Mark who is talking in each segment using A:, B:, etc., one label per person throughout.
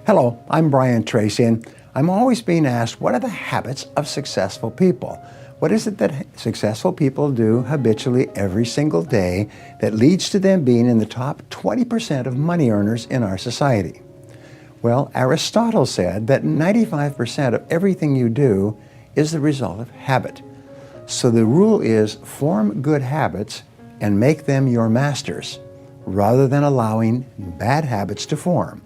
A: Hello, I'm Bryan Tracy, and I'm always being asked, what are the habits of successful people? What is it that successful people do habitually every single day that leads to them being in the top 20% of money earners in our society? Well, Aristotle said that 95% of everything you do is the result of habit. So the rule is form good habits and make them your masters, rather than allowing bad habits to form.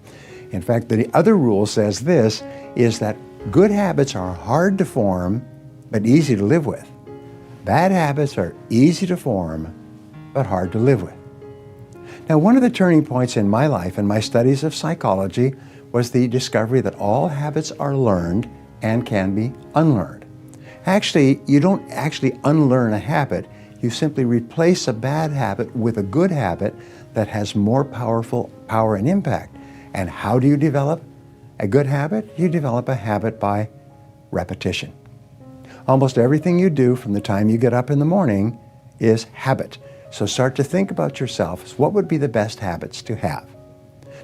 A: In fact, the other rule says this, is that good habits are hard to form, but easy to live with. Bad habits are easy to form, but hard to live with. Now, one of the turning points in my life and my studies of psychology was the discovery that all habits are learned and can be unlearned. Actually, you don't actually unlearn a habit, you simply replace a bad habit with a good habit that has more power and impact. And how do you develop a good habit? You develop a habit by repetition. Almost everything you do from the time you get up in the morning is habit. So start to think about yourself. What would be the best habits to have?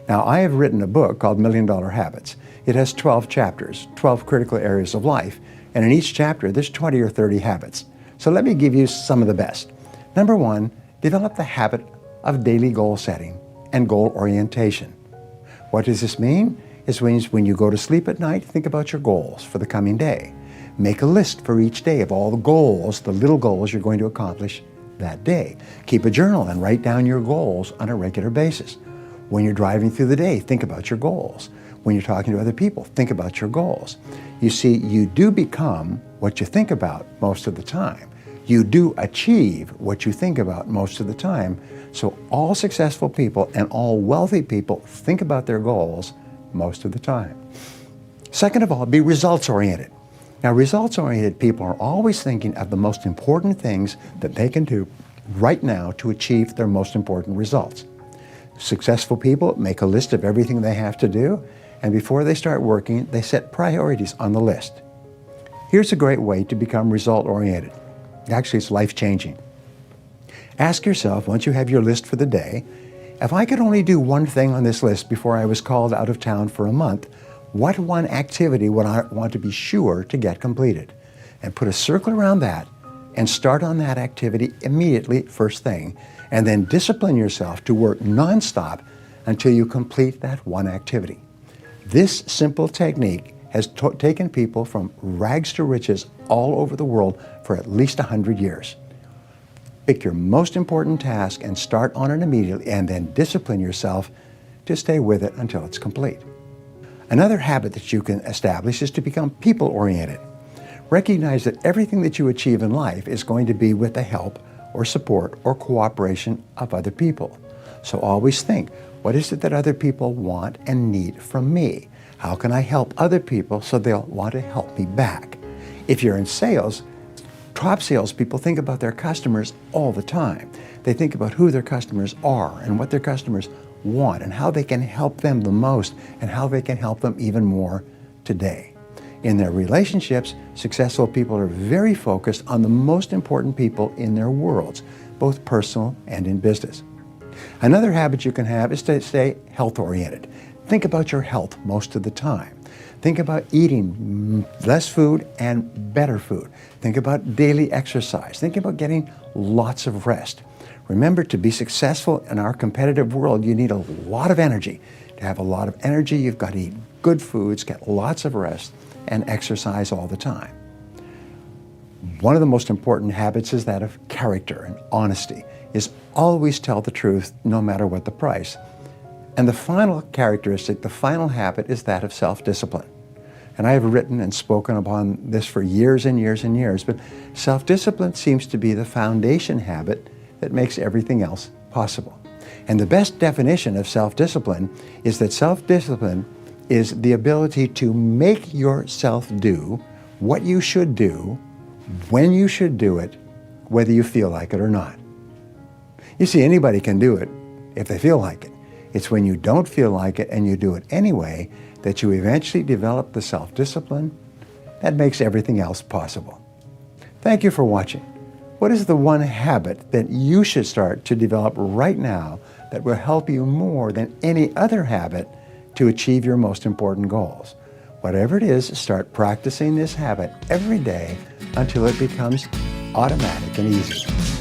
A: Now, I have written a book called $1 Million Habits. It has 12 chapters, 12 critical areas of life. And in each chapter, there's 20 or 30 habits. So let me give you some of the best. Number one, develop the habit of daily goal setting and goal orientation. What does this mean? It means when you go to sleep at night, think about your goals for the coming day. Make a list for each day of all the goals, the little goals you're going to accomplish that day. Keep a journal and write down your goals on a regular basis. When you're driving through the day, think about your goals. When you're talking to other people, think about your goals. You see, you do become what you think about most of the time. You do achieve what you think about most of the time. So all successful people and all wealthy people think about their goals most of the time. Second of all, be results-oriented. Now, results-oriented people are always thinking of the most important things that they can do right now to achieve their most important results. Successful people make a list of everything they have to do, and before they start working, they set priorities on the list. Here's a great way to become result-oriented. Actually, it's life-changing. Ask yourself, once you have your list for the day, if I could only do one thing on this list before I was called out of town for a month, what one activity would I want to be sure to get completed? And put a circle around that and start on that activity immediately, first thing, and then discipline yourself to work nonstop until you complete that one activity. This simple technique has taken people from rags to riches all over the world for at least 100 years. Pick your most important task and start on it immediately, and then discipline yourself to stay with it until it's complete. Another habit that you can establish is to become people-oriented. Recognize that everything that you achieve in life is going to be with the help or support or cooperation of other people. So always think, what is it that other people want and need from me? How can I help other people so they'll want to help me back? If you're in sales, top salespeople think about their customers all the time. They think about who their customers are and what their customers want and how they can help them the most and how they can help them even more today. In their relationships, successful people are very focused on the most important people in their worlds, both personal and in business. Another habit you can have is to stay health-oriented. Think about your health most of the time. Think about eating less food and better food. Think about daily exercise. Think about getting lots of rest. Remember, to be successful in our competitive world, you need a lot of energy. To have a lot of energy, you've got to eat good foods, get lots of rest, and exercise all the time. One of the most important habits is that of character and honesty, is always tell the truth no matter what the price. And the final characteristic, the final habit, is that of self-discipline. And I have written and spoken upon this for years and years and years, but self-discipline seems to be the foundation habit that makes everything else possible. And the best definition of self-discipline is that self-discipline is the ability to make yourself do what you should do, when you should do it, whether you feel like it or not. You see, anybody can do it if they feel like it. It's when you don't feel like it and you do it anyway that you eventually develop the self-discipline that makes everything else possible. Thank you for watching. What is the one habit that you should start to develop right now that will help you more than any other habit to achieve your most important goals. Whatever it is, start practicing this habit every day until it becomes automatic and easy.